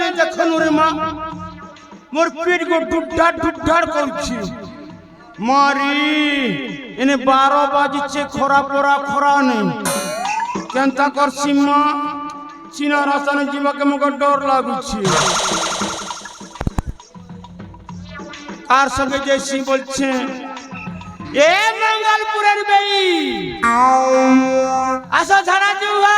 नहीं देखन रे माँ मोर पीठ को डुड्ढाड़ करछि मारी इने 12 बाजिছে খরা পরা খরা নেই কেনতা করছি মা চিনা রাস্তানে জীবকে মুখ ডর লাগুছি আর সঙ্গে জেসি বলছে এ মঙ্গলপুরের বেই আসো ঝাড়া জুয়া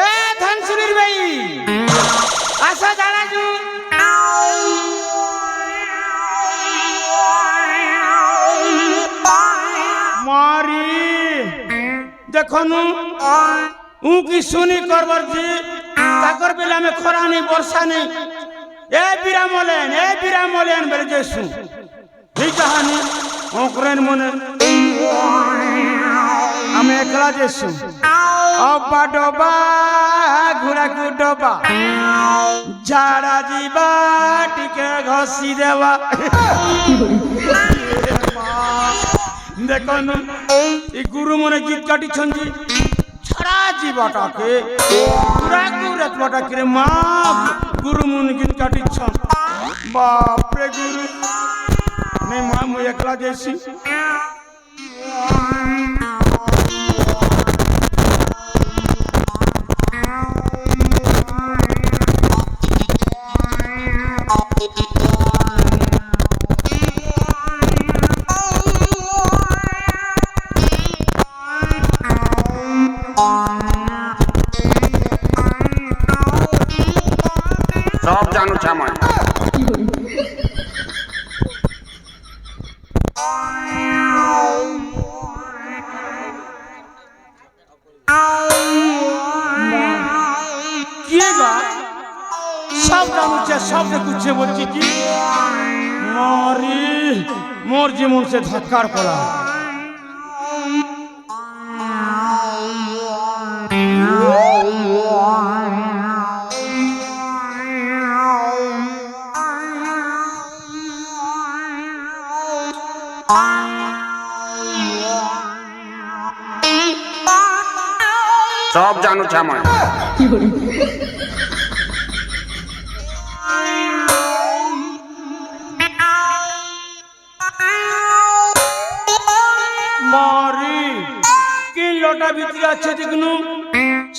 এ ধনসুরির বেই আসো ঝাড়া জু मारी देखो की सुनी करबर जी ताकर बेला में खरा नहीं वर्षा नहीं ए बीरा मोलेन बेले जेसु ही कहानी ओकरेन मने हमें एकला जेसु अब्बा डोबा घुड़ा को डोबा झाड़ा जीवा टिके घसी देवा देखो ये गुरु मने गीत काटी छंजी छड़ा जीवाटाके पूरा गुरत बाटाके माँ गुरु मने गीत काटी छन बाप रे गुरु नहीं माँ मुझे एकला जैसी सब जानू छा मैं सब जानू छे सब कुछ बोलছি কি मारी मोर जीवन से धक्कार पड़ा सब जानू छा मैं मारी कि लोटा भीतर अच्छे दिखनु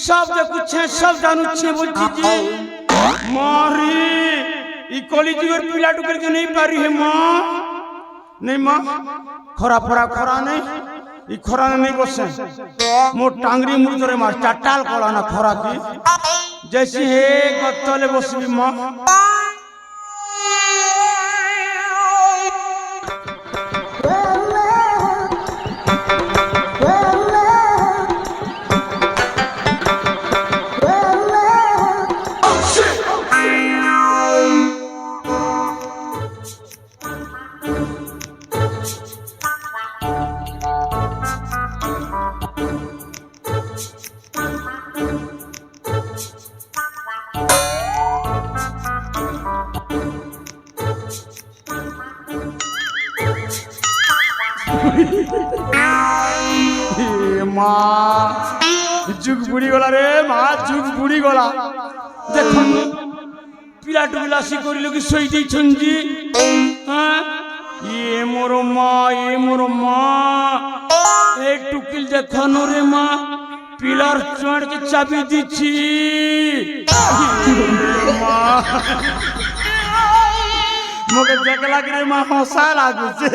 सब कुछ सब जानू छे बोलছি जी मारी ई कॉलेज और पिला टुकर के नहीं पारी है मां नहीं मां खरा फरा खरा नहीं ई खरा नहीं बसे मो टांगरी मुर्दरे मार चाटाल कोला ना खरा की जैसी है गत्तले बसबी मां माँ जुग बुढ़ी गला रे माँ जुग बुढ़ी गला देखो पिला टुला सी करी लोग सोई दी छंजी हाँ ये मोरो माँ एक टुकिल देखो नो रे माँ पिलर चढ़ के चाबी दी छी माँ मुझे देख लग रे माँ हंसा लागू से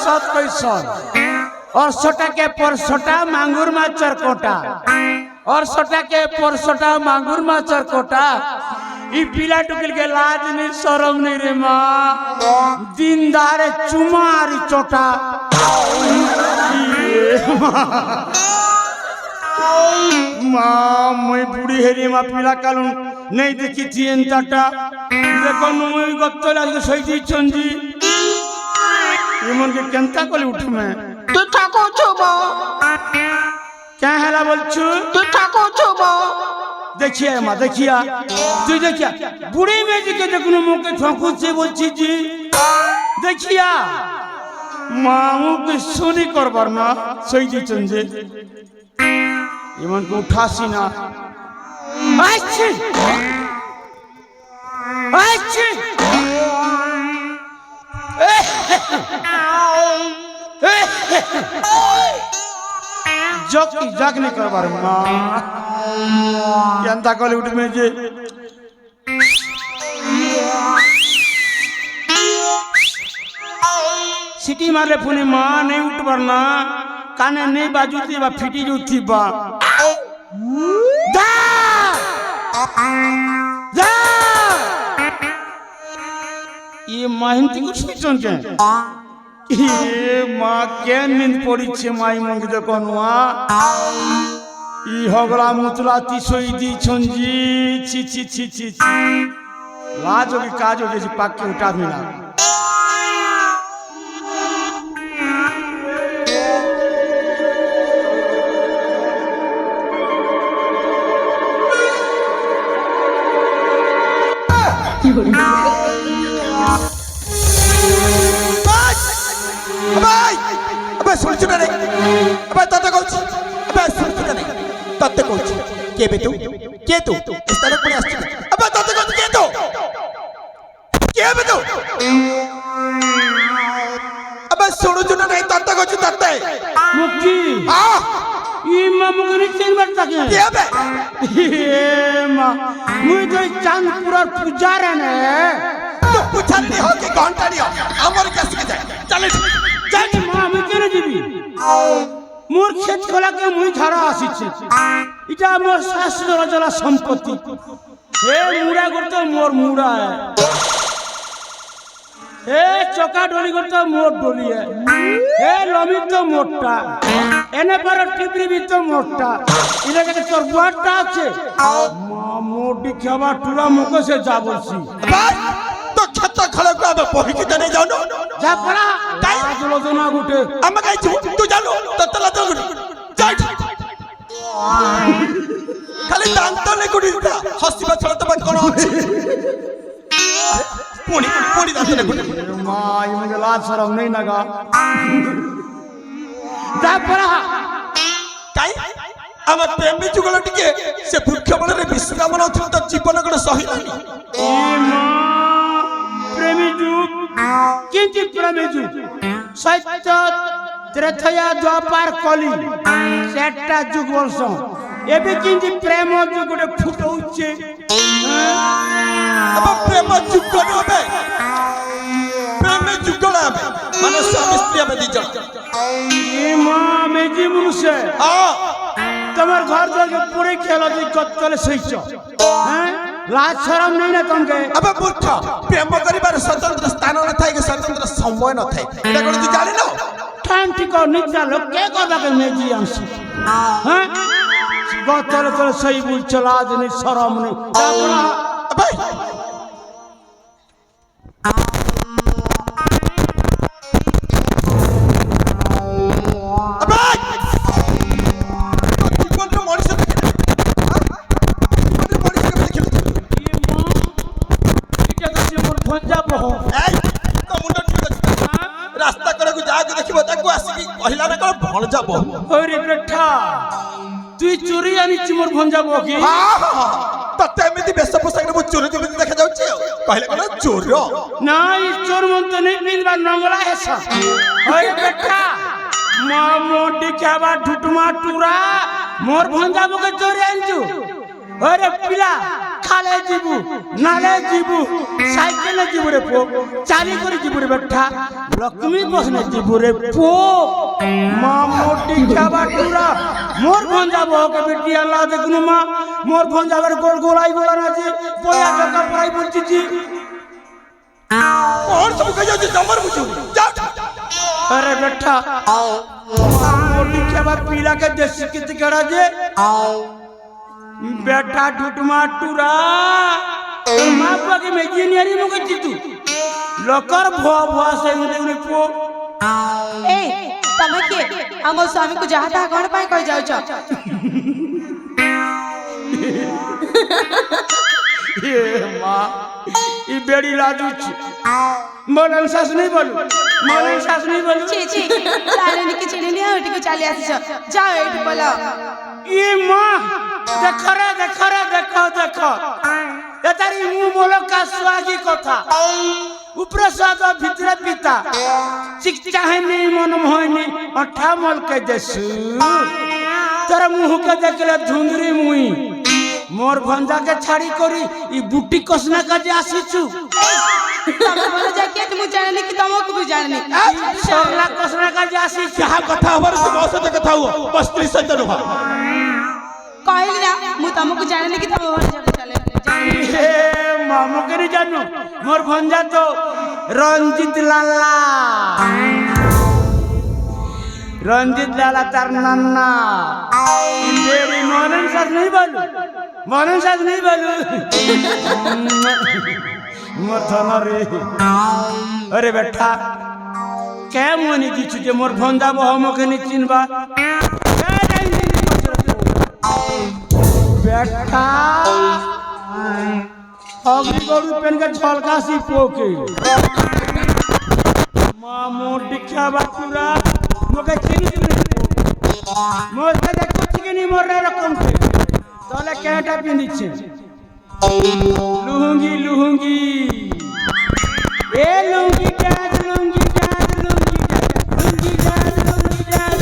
सत कैसन और सोटा के पर सोटा मांगुर मा चरकोटा और सोटा के पर सोटा मांगुर मा चरकोटा ई पिला टुकिल के लाज नहीं शरम नहीं रे माँ दीनदारे चुमारी चोटा माँ मैं बुढ़ी हेरी माँ पिला कालू नहीं देखी थी एंताटा देखो नुई गत्तो लागे सही दी चंजी ये मन के केंता कोली उठ में तू ठाको छुबो क्या हैला बोलछु तू ठाको छुबो देखिए माँ देखिया तू देखिया बुढ़ी में जी के देखने मुँह के ठोकू से बोलची जी দেখিয়া মামুকে শুনি করবার না সই দিচ্ছেন যে এমনকে উঠাসি না আসছি আসছি জকি জাগনে করবার মা কেনতা কলে উঠবে যে সিটি মারলে ফোনে মা নেই উঠবার না কানে নেই বাজুতি বা ফিটি যাচ্ছি বা ये महंती को सुन के ये माँ क्या नींद पड़ी छे माई मंगे जो कौनवा ये होगला मुतला तिसोई दी छंजी ची ची ची ची ची लाजो की काजो जैसी पाक के उठा मिला শুনছো না রে তাতে কইছি শুনছো না রে তাতে কইছি কে বে তুই কে তুই স্থানে পড়ে আসছিস তাতে কইছি কে তুই কে বে তুই শুনছো না রে তাতে কইছি তাতে মুক্তি ই মা মুগনি তিনবার তাকে কে বে এ মা মুই তো চাঁদপুরার পূজারে নে তো পূজারি हो कि घंटारी हो আমার কাছে যায় চলে জানি মা আমি কেন দিবি মোর ক্ষেত খোলাকে মুই ধারা আসিছে এটা মোর শাশুড় জলা সম্পত্তি হে মুড়া করতে মোর মুড়া হে চকা ডলি করতে মোর ডলি হে লমি তো মোরটা এনে পর টিপরি তো মোরটা এটা যে তোর বুয়ারটা আছে মা মোর দিখাবা টুরা মুখে সে যা বলছি ভাই তো ক্ষেত খোলাকে আবে পহিকি জানে যাও না যা পড়া তাই আলোচনা গুটে আমাকে তুই জানো তো তলা তো যাই খালি দান্ত নে গুড়িটা হসিবা ছড়া তো কোন আছে পুনি পুনি দান্ত নে গুড়ি মা ইমগে লাজ শরম নাই লাগা যা পড়া কাই আমার প্রেমী যুগল টিকে সে বৃক্ষ বলরে বিশ্বকামনা অথিত তো জীবন কোন সহি নাই এ মা প্রেমী যুগ কিন্তু প্রেমী যুগ সত্য ত্রেথয়া দ্বাপার কলি সেটা যুগ বলছ এবে কিন্তু প্রেম যুগ গোটে ফুটউছে अब प्रेम যুগ কোন হবে প্রেম যুগ কোন হবে মানে স্বামী স্ত্রী হবে দুজন এ মা মেজি মুনসে তোমার ঘর থেকে পুরে খেলা যে কত চলে সইছ হ্যাঁ লাজ শরম নাই না তোমাকে अब মূর্খ প্রেম করিবার স্বতন্ত্র স্থান ন থাই স্বতন্ত্র সময় ন থাই এটা কোন তুই জানি না টাইম ঠিক নিচা লোক কে কথাকে মেজি আনছি হ্যাঁ গতরে চলে সই বুঝছ লাজ নেই শরম নেই তারপর अबे अबे জীবন তো মনিষ দেখে জীবন মনিষ দেখে এটা তো সে মোর ভঞ্জাব এই তো মুন্ড ঠিক আছে রাস্তা করে যাকে দেখিব তাকে আসি কহিলা না কোন ভণ যাব ওরে বেটা তুই চুরি আনিছি মোর ভঞ্জাব কি ততে এমিতি বেশ পোশাক মু চোর চোর দেখা যাচ্ছে কহিলা কোন চোর না এই চোর মন তো নেই পিনবা নঙ্গলা হেসা ওরে বেটা মা মোটি খাবা ঢুটমা টুরা মোর ভঞ্জাবকে চোরি আনছু ওরে পিলা খালে জিবু নালে জিবু সাইকেলে জিবু রে পো চালি করে জিবু রে বেটা লক্ষ্মী বসনে জিবু রে পো মা মোটি খাবা টুরা মোর ভঞ্জাবকে বেটি আল্লাহ দেখুন মা মোর ভঞ্জাবের গোল গোলাই গোলা নাচি পয়া জকা পড়াই বলছিছি और सब कह जाओ नंबर पूछो जाओ अरे बेटा मोटी खाबा पीला के देसी के तिकड़ा जे बेटा ढुटमा टुरा मां पाके मेजिनियरी मगे चितु लोकर भुआ भुआ से उने पो ए तमे के हमर स्वामी को जहां ता कोन पाए कह जाउ छ ये मां ই বেড়ি লাজুছি বলেন শাস নেই বলু বলেন শাস নেই বলু ছি ছি জানেনি কি চিনি নিয়ে ওইটিকে চালিয়ে আসিছ যাও এইটু বলো ই মা দেখো রে দেখো রে দেখো দেখো এ তারি মু বলো কাসুয়াগি কথা উপরে স্বাদ ভিতরে পিতা চিকচা হয়নি মন হয়নি অঠা মলকে দেশু তোর মুহকে দেখলে ধুন্দরি মুই মোর ভঞ্জাকে ছাড়ি করি ই বুটি কসনা কাজে আসিছু তবে বলো যা কি তুমি জানেনি কি তোমাকে भी জানেনি সরলা কসনা কাজে আসিছু ଯାହା କଥା ହବାର ସେ ମୋ ସହିତ କଥା ହୁଅ ମୋ ସ୍ତ୍ରୀ ସହିତ ନୁହଁ କହିଲି ନା ମୁଁ ତମକୁ ଜାଣିନି କି ତମ ଘର ଯାକ ଚାଲେ হে মামু কেনি জানু মোর ভঞ্জা তো রঞ্জিত লালা রঞ্জিত লালা তার নান্না বেড়ি মনন সাজ নেই বলু মনন সাজ নেই বলু মোর ধন রে আরে বেটা কেমনি দিছু যে মোর ভঞ্জা বহমকে নি চিনবা বেটা अगली गरु पेन के झलका सी पोके मामो डिख्या बापुरा मोके चिनी मोके देखो चिकनी मोरे रकम के तले केटा पिंदी छे लुंगी लुंगी ए लुंगी जाज लुंगी जाज लुंगी लुंगी जाज लुंगी जाज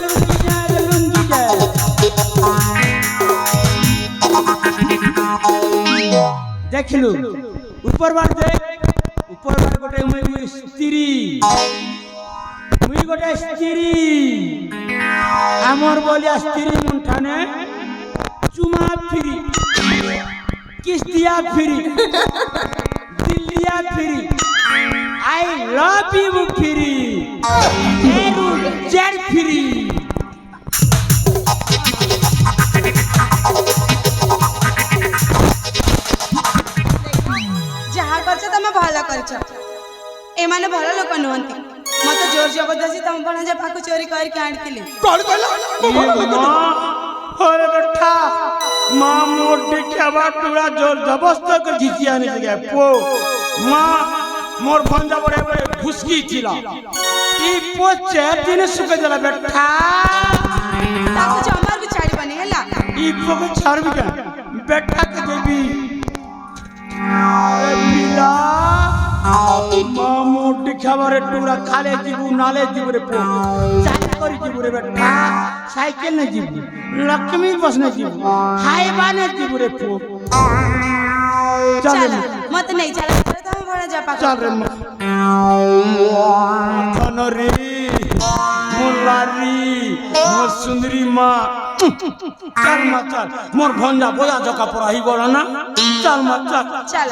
लुंगी जाज लुंगी जाज देखलु ऊपर बार देख ऊपर बार गोटे मुई स्त्री मुई गोटे स्त्री हमर बोलिया स्त्री मुंठाने चुमा फिरी किस्तिया फिरी दिल्लिया फिरी आई लव यू फिरी एरू जेड फिरी ଯାହା କରିଛ ତମେ ଭଲ କରିଛ ଏମାନେ ଭଲ ଲୋକ ନୁହନ୍ତି ମତେ ଜୋର ଜବରଦସ୍ତି ତମ ଭଣଜା ପାଖକୁ ଚୋରି କରିକି ଆଣିଥିଲେ କଣ କହିଲ ମୁଁ ଭଲ ଲୋକ ନୁହଁ। अरे बेटा माँ मोटे क्या बात पूरा जोर जबरदस्त कर घिची आने लगे पो माँ मोर भंजा बड़े बड़े भुसकी चिला ई पो चार दिन सुके जला बेटा ତାକୁ ଜମାରୁ ଛାଡ଼ିବନି ହେଲା ई पो के छाड़ भी क्या बेटा के देवी ए पिला माँ मोटे क्या बारे टूरा खाले जीवु नाले जीवु रे पो चाल करी जीवु रे बेटा साइकिल ने जीवु लक्ष्मी बस ने जीवु हाईवा ने जीवु रे पो ଚାଲ ମତେ ନେଇ ଚାଲ ତମ ଭଣଜା ପାଖକୁ चल रे धनरी मुरारी मोर सुंदरी माँ चल माँ चल मोर भंजा बोया जका पड़ा ही बोला ना चल माँ चल ଚାଲ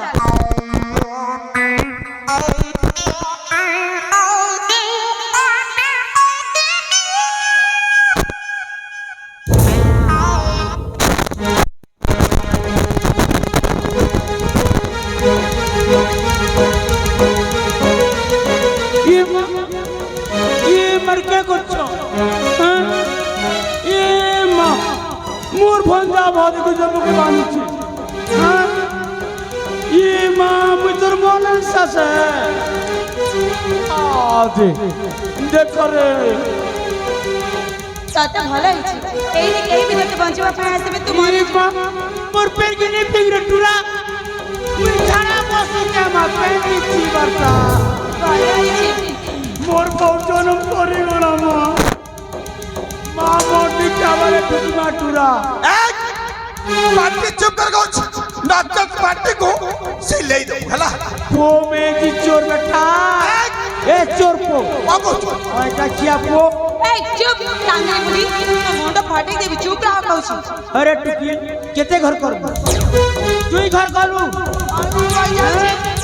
ये मर के कुछ ये माँ मोर भंजा बहुत कुछ जब के बानी छे ये माँ मुझे बोलन सास आदे देख रे ତତେ ଭଲ ହେଇଛି ଏଇଠି କେହି ବି ତତେ ବଞ୍ଚିବା ପାଇଁ ଆସିବେ ତୁ ये माँ मोर पेड़ के नहीं फिंगर टूरा मुझे छाड़ा बसी क्या माँ पेड़ की ची बरता ଭଲ ହେଇଛି मोर बहुत जन्म करे गला माँ माँ मोटी क्या वाले टूटा टूरा पार्टी चुप कर गो नाटक पार्टी को सिले दो हला पो में की चोर बेटा ए चोर पो आगो चोर ओए क्या पो ଏ ଚୁପ୍ କାଙ୍ଗରେ ବୁଲି ତୋ ମୁଣ୍ଡ ଫଟେଇ ଦେବି ଚୁପ୍ ରହ କହୁଛି अरे टुकी केते घर कर तुई घर करू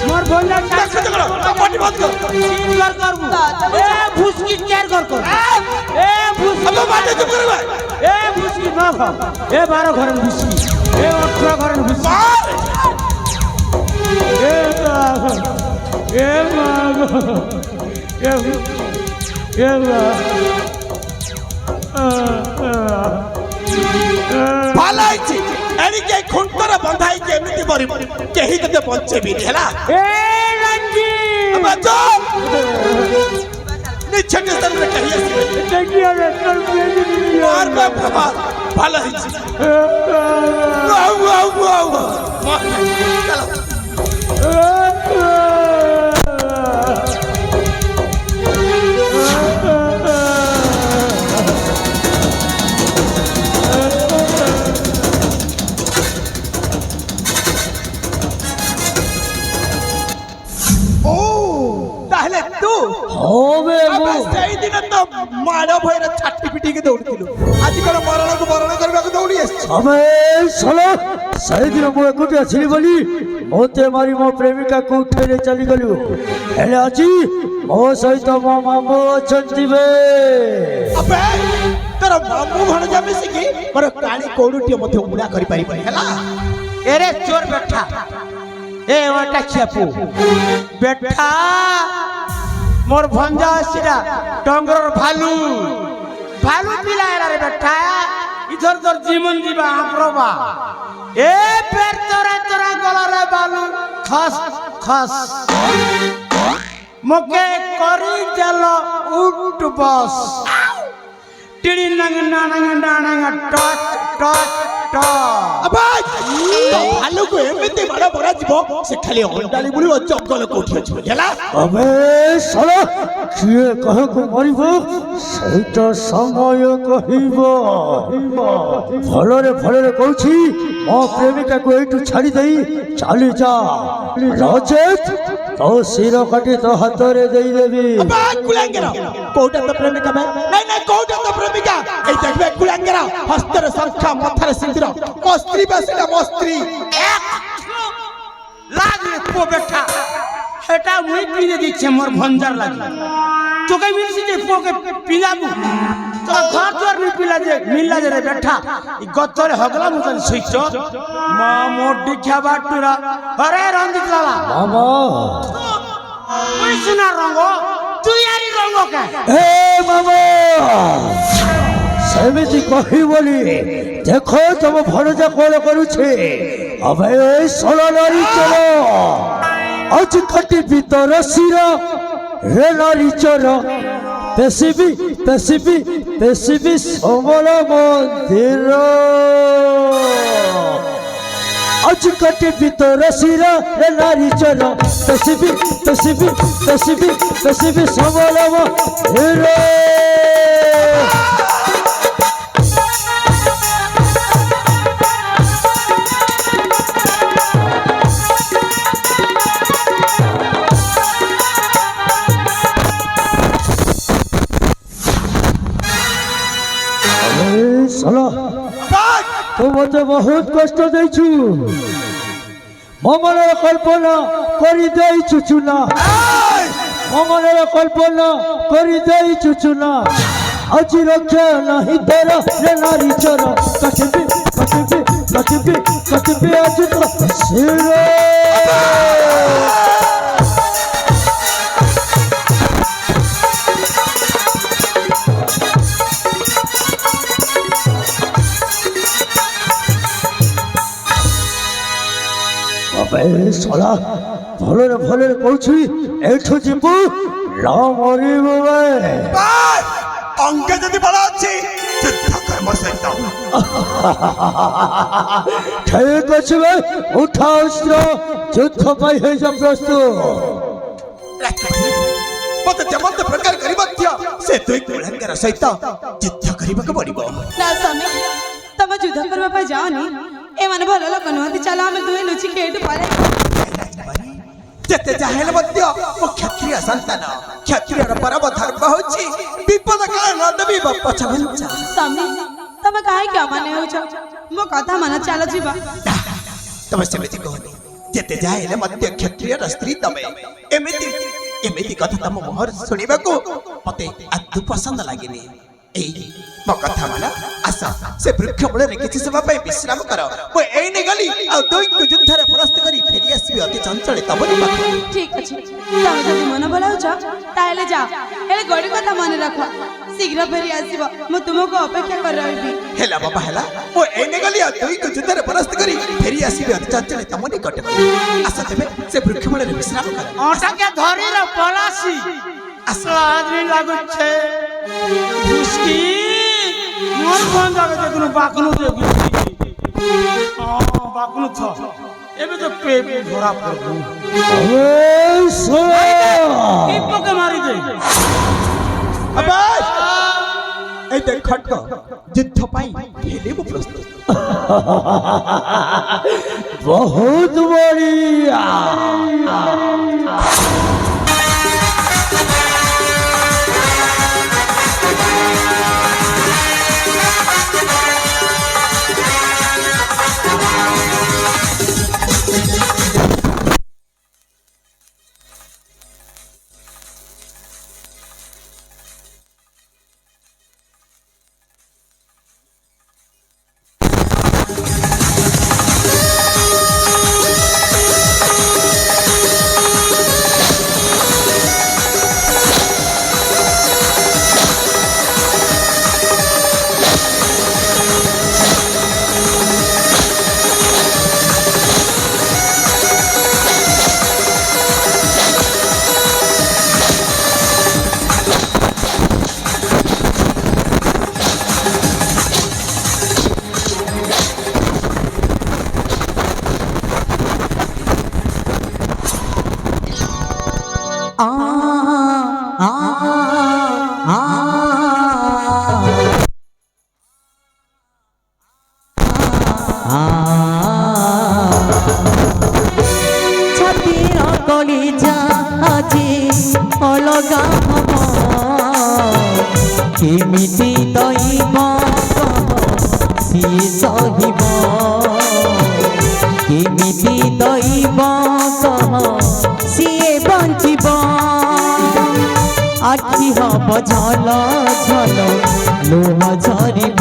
मोर भंजा देख करो पार्टी बंद कर तीन घर करबू ए भूसकी चार घर कर ए भूसकी अब पार्टी चुप कर भाई ए भूसकी ना खा ए 12 घर में भूसकी ए 18 घर में भूसकी ए माग ए ভালাই ছি ଏଣିକି ଏଇ ଖୁଣ୍ଟରେ ବନ୍ଧା ହେଇକି ଏମିତି ମରିବୁ କେହି ତତେ ବଞ୍ଚେଇବିନି ହେଲା ନିଶ୍ଚୟ ସ୍ଥାନରେ କେହି ଆସିବେନି ଭଲ ହେଇଛି ତାହେଲେ ତୁ ସେଇଦିନ ତ ମାଡ଼ ଭୟରେ ଛାଟି ପିଟିକି ଦୌଡ଼ିଥିଲୁ ଆଜି କଣ ମରଣକୁ ବରଣ କରିବାକୁ ଦୌଡ଼ି ଆସିଛୁ ଆମେ ସେଇଦିନ ମୁଁ ଏକୁଟିଆ ଥିଲି ବୋଲି ମୋତେ ମାରି ମୋ ପ୍ରେମିକାକୁ ଉଠେଇରେ ଚାଲିଗଲୁ ହେଲେ ଆଜି ମୋ ସହିତ ମୋ ମାମୁଁ ଅଛନ୍ତି ବେ ଆବେ ତୋର ମାମୁଁ ଭଣଜା ମିଶିକି ମୋର କାଳି କଉଡୁଟିଏ ମଧ୍ୟ ଉଡ଼ା କରିପାରିବନି ହେଲା এরে চোর বেঠা এ ওটা খেপু বেঠা মোর ভঞ্জা আসিরা টঙ্গর ভালু ভালু পিলা রে বেঠা ইধর তোর জীবন দিবা আপ্রবা এ পের তোরা তোরা গলারে বালু খস খস মোকে করি দেল উঠ বস টিড়ি নাঙ্গ নাঙ্গ নাঙ্গ টচ টচ আবে ভালুକୁ ଏମିତି ମାଡ଼ ବଢ଼ାଯିବ ସେ ଖାଲି ଅଣ୍ଡାଳି ବୁଲିବ ଜଙ୍ଗଲ କୋଉଠି ଅଛି ହେଲା ଆମେ ଶଳା କିଏ କାହାକୁ ମାରିବ ସେଇଟା ସମୟ କହିବ ଭଲରେ ଭଲରେ କହୁଛି ମୋ ପ୍ରେମିକାକୁ ଏଇଠୁ ଛାଡ଼ି ଦେଇ ଚାଲି ଯା ରଜତ ତୋ ଶିର କାଟି ତୋ ହାତରେ ଦେଇଦେବି ଆବେ କୁଳାଙ୍ଗର କୋଉଟା ତ ପ୍ରେମିକା ବେ ନାଇଁ ନାଇଁ କୋଉଟା ତ ପ୍ରେମିକା এই দেখবে কুলাঙ্গের হস্তের শঙ্খা মাথার সিন্দুর ମୋ ସ୍ତ୍ରୀ ବା ସେଟା ମୋ ସ୍ତ୍ରୀ লাগে পো বেঠা এটা মুই পিনে দিচ্ছে মোর ভঞ্জার লাগে তোকে মিলছি যে পোকে পিলাবু তো ঘর তোর নি পিলা যে মিললা যে রে বেঠা ই গতরে হগলা মতন সইছ মা মোর ডিখা বাটুরা আরে রঞ্জিত লালা মামা তুই সোনা রঙ তুই আরি রঙ কে এ মামা সেমিতি কহিবলি দেখো তম ভরজা কোল করুছে আবে এই ষোলো নারী চল আজ কাটি ভিতর শির রে নারী চল পেশিবি পেশিবি পেশিবি সমল মন্দির আজ কাটি ভিতর শির রে নারী চল পেশিবি পেশিবি পেশিবি পেশিবি সমল মন্দির তো মতে বহুত কষ্ট দেইছু মমনের কল্পনা করি দেইছু চুনা মমনের কল্পনা করি দেইছু চুনা আজি রক্ষা নাহি তোর রে নারী চর কাটিবি কাটিবি কাটিবি কাটিবি আজ তো শির শলা ভলরে ভলরে কହୁছি এইঠু ଯିବୁ ନ ମରିବୁ অঙ্গে যদি বলা আছে যুদ্ধ কর্ম সহিত ঠিক ଅଛି ବେ ଉଠା ଅସ୍ତ୍ର ଯୁଦ୍ଧ ପାଇଁ ହେଇଯା ପ୍ରସ୍ତୁତ মতে যেমন প্রকার করি মধ্য সে দুই কুলাঙ্গের সহিত যুদ্ধ করিবাকে পড়িব না স্বামী তবে যুদ্ধ করবা পাই যাওনি এମାନେ ଭଲ ଲୋକ ନୁହନ୍ତି ଚାଲ ଆମେ ଦୁହେଁ ଲୁଚିକି ଏଇଠୁ ପଳେଇ যেতে যাহেলে মধ্য ও ক্ষত্রিয় সন্তান ক্ষত্রিয়র পরম ধর্ম হচ্ছে বিপদ কালে ন দেবী পছঘঞ্চা ସ୍ୱାମୀ ତମେ କାହିଁକି ଅମାନ୍ୟ ହେଉଛ ମୋ କଥା ମାନ ଚାଲ ଯିବା তবে সেমিতি কহনি যেতে যাহেলে মধ্য ক্ষত্রিয়র স্ত্রী তমে এমিতি এমিতি কথা তম মোহর শুনিবাকু মতে আদু পছন্দ লাগিনি এই ମୋ କଥା ମାନ ଆସ ସେ ବୃକ୍ଷ ମୂଳରେ କିଛି ସମୟ ପାଇଁ ବିଶ୍ରାମ କର ମୁଁ ଏଇନେ ଗଲି ଆଉ ଦୁଇଙ୍କୁ ଯୁଦ୍ଧରେ ପରାସ୍ତ କରି ଫେରି ଆସିବି ଅତି ଚଞ୍ଚଳ ତମରି ପାଖକୁ ঠিক আছে তুমি যদি মন বলাউছ তাহলে যাও হেলে গড়ি কথা মনে রাখো শীঘ্র ফেরি আসিব মু তোমাকে অপেক্ষা করে রহিবি ହେଲା ବାବା ହେଲା ମୁଁ ଏଇନେ ଗଲି ଆଉ ଦୁଇଙ୍କୁ ଯୁଦ୍ଧରେ ପରାସ୍ତ କରି ଫେରି ଆସିବି ଅତି ଚଞ୍ଚଳ ତମ ନିକଟକୁ ଆସ ତେବେ ସେ ବୃକ୍ଷ ମୂଳରେ ବିଶ୍ରାମ କର অটাকে ধরি রে পলাশি আদমি লাগুছে দুষ্টি মোর কোন জায়গা দেখুন বাকনু দেখি বাকনু থ এবে তো পে ধরা পড়ব এই শোনো কি পকে মারি দে আবাই এই দেখ খটক যুদ্ধ পাই হেলে ମୁଁ ପ୍ରସ୍ତୁତ বহুত বড়িয়া ছাতির কলিজা আজি অলগা হব কেমিতি দইব সিয়ে সহিব কেমিতি দইব সিয়ে বঞ্চিব আখি হব ঝল ঝল লোহ ঝরিব